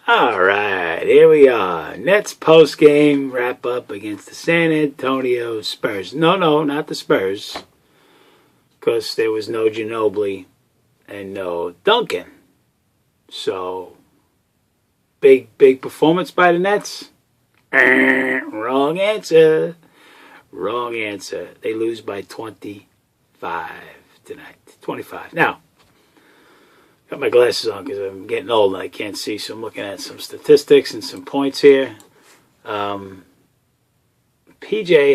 All right, here we are. Nets post-game wrap-up against the San Antonio Spurs. No, not the Spurs, because there was no Ginobili and no Duncan. So, big performance by the Nets? Wrong answer. Wrong answer. They lose by 25 tonight. 25. Now, got my glasses on because I'm getting old and I can't see, so I'm looking at some statistics and some points here. PJ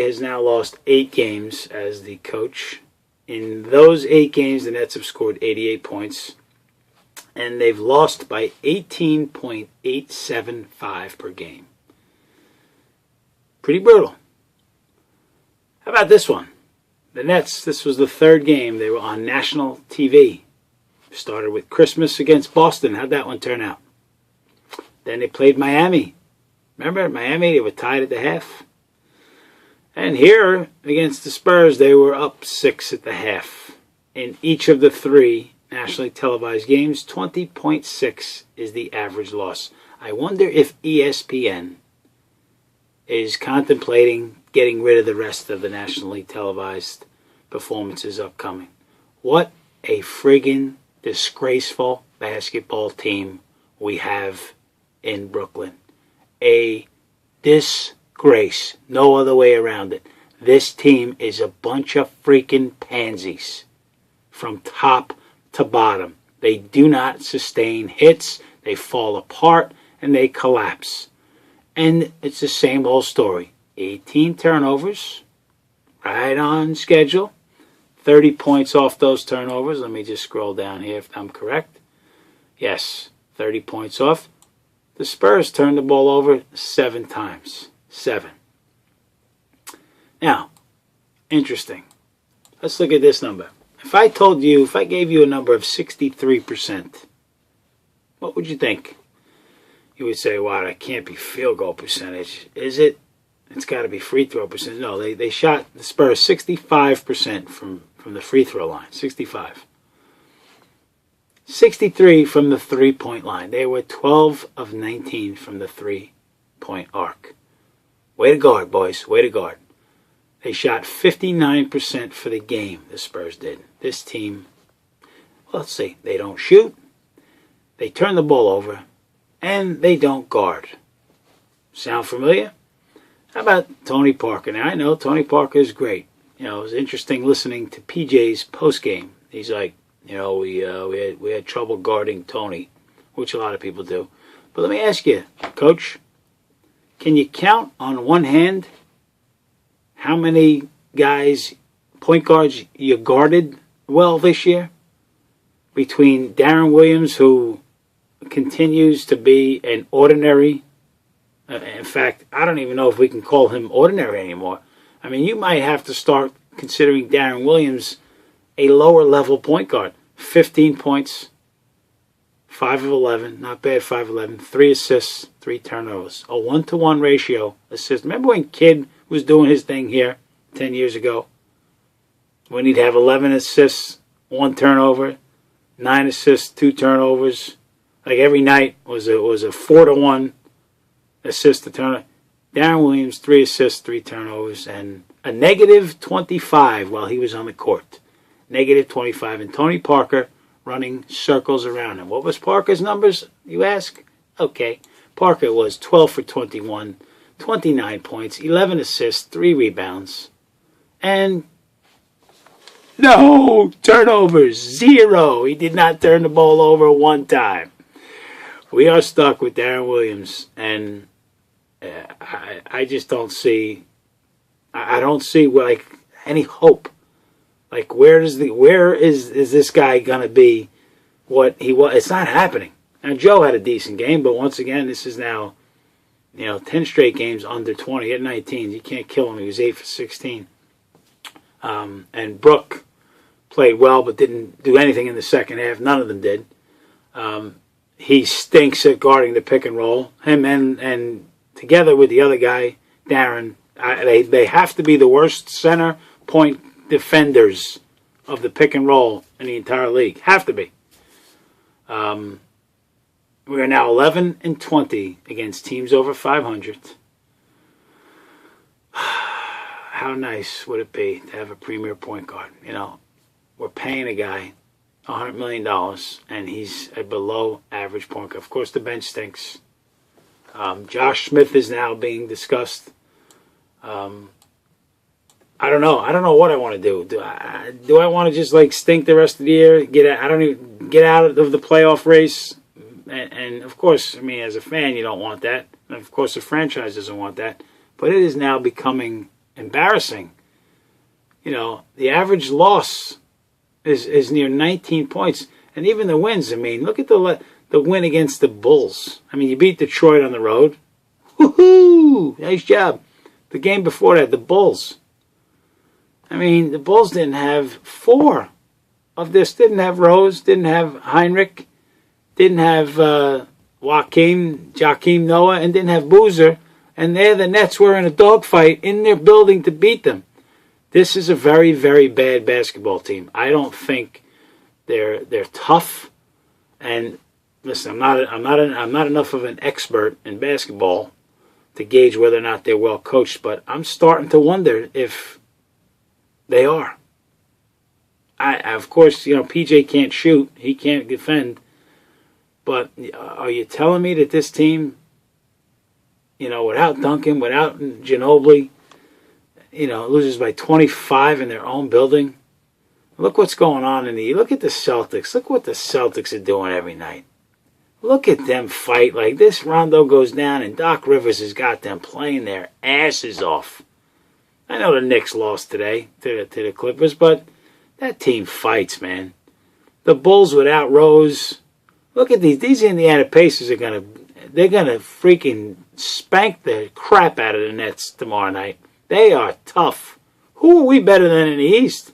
has now lost 8 games as the coach. In those 8 games, the Nets have scored 88 points, and they've lost by 18.875 per game. Pretty brutal. How about this one? The Nets, this was the 3rd game. They were on national TV. Started with Christmas against Boston. How'd that one turn out? Then they played Miami. Remember, Miami, they were tied at the half. And here, against the Spurs, they were up 6 at the half. In each of the 3 nationally televised games, 20.6 is the average loss. I wonder if ESPN is contemplating getting rid of the rest of the nationally televised performances upcoming. What a friggin' disgraceful basketball team we have in Brooklyn. A disgrace. No other way around it. This team is a bunch of freaking pansies from top to bottom. They do not sustain hits. They fall apart and they collapse. And it's the same old story. 18 turnovers, right on schedule. 30 points off those turnovers. Let me just scroll down here if I'm correct. Yes, 30 points off. The Spurs turned the ball over 7 times. 7. Now, interesting. Let's look at this number. If I gave you a number of 63%, what would you think? You would say, wow, that can't be field goal percentage. Is it? It's got to be free throw percentage. No, they shot the Spurs 65% from the free throw line. 65. 63 from the 3-point line. They were 12 of 19 from the 3-point arc. Way to guard, boys. Way to guard. They shot 59% for the game, the Spurs did. This team, well, let's see, they don't shoot, they turn the ball over, and they don't guard. Sound familiar? How about Tony Parker? Now, I know Tony Parker is great. You know, it was interesting listening to PJ's postgame. He's like, you know, we had trouble guarding Tony, which a lot of people do. But let me ask you, Coach, can you count on one hand how many guys, point guards, you guarded well this year? Between Darren Williams, who continues to be an ordinary, in fact, I don't even know if we can call him ordinary anymore. I mean, you might have to start considering Darren Williams a lower level point guard. 15 points, 5 of 11, not bad, 5 of 11, 3 assists, 3 turnovers. A 1-to-1 ratio assist. Remember when Kidd was doing his thing here 10 years ago? When he'd have 11 assists, 1 turnover, 9 assists, 2 turnovers. Like every night was a 4-to-1 assist to turnover. Darren Williams, 3 assists, 3 turnovers, and a negative 25 while he was on the court. Negative 25. And Tony Parker running circles around him. What was Parker's numbers, you ask? Okay. Parker was 12 for 21, 29 points, 11 assists, 3 rebounds, and no turnovers. 0. He did not turn the ball over 1 time. We are stuck with Darren Williams, and I just don't see. I don't see like any hope. Like where is this guy gonna be? What he was? It's not happening. Now Joe had a decent game, but once again, this is now 10 straight games under 20 at 19. You can't kill him. He was 8 for 16. And Brook played well, but didn't do anything in the second half. None of them did. He stinks at guarding the pick and roll. Him and together with the other guy, Darren, they have to be the worst center point defenders of the pick and roll in the entire league. Have to be. We are now 11-20 against teams over 500. How nice would it be to have a premier point guard? You know, we're paying a guy $100 million, and he's a below-average point guard. Of course, the bench stinks. Josh Smith is now being discussed. I don't know. I don't know what I want to do. Do I want to just like stink the rest of the year? Get out of the playoff race? And of course, I mean, as a fan, you don't want that. And of course, the franchise doesn't want that. But it is now becoming embarrassing. You know, the average loss is near 19 points, and even the wins. I mean, look at the win against the Bulls. I mean, you beat Detroit on the road. Woohoo! Nice job. The game before that, the Bulls. I mean, the Bulls didn't have four of this. Didn't have Rose. Didn't have Heinrich. Didn't have Joakim Noah, and didn't have Boozer. And there the Nets were in a dogfight in their building to beat them. This is a very, very bad basketball team. I don't think they're tough. And listen, I'm not enough of an expert in basketball to gauge whether or not they're well coached, but I'm starting to wonder if they are. Of course, you know, PJ can't shoot. He can't defend. But are you telling me that this team, you know, without Duncan, without Ginobili, you know, loses by 25 in their own building? Look what's going on look at the Celtics. Look what the Celtics are doing every night. Look at them fight. Like this, Rondo goes down, and Doc Rivers has got them playing their asses off. I know the Knicks lost today to the Clippers, but that team fights, man. The Bulls without Rose. Look at these Indiana Pacers they're gonna freaking spank the crap out of the Nets tomorrow night. They are tough. Who are we better than in the East?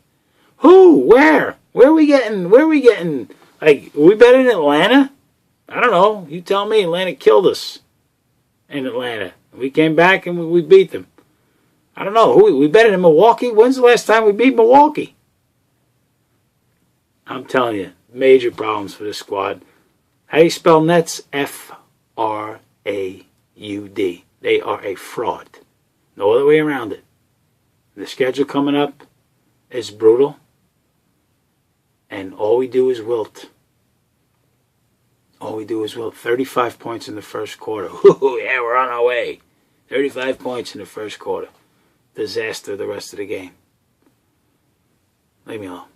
Who? Where? Where are we getting? Like, are we better than Atlanta? I don't know. You tell me. Atlanta killed us in Atlanta. We came back and we beat them. I don't know. Who we better than Milwaukee? When's the last time we beat Milwaukee? I'm telling you, major problems for this squad. How do you spell Nets? Fraud. They are a fraud. No other way around it. The schedule coming up is brutal. And all we do is wilt. All we do is wilt. 35 points in the first quarter. Ooh, yeah, we're on our way. 35 points in the first quarter. Disaster the rest of the game. Leave me alone.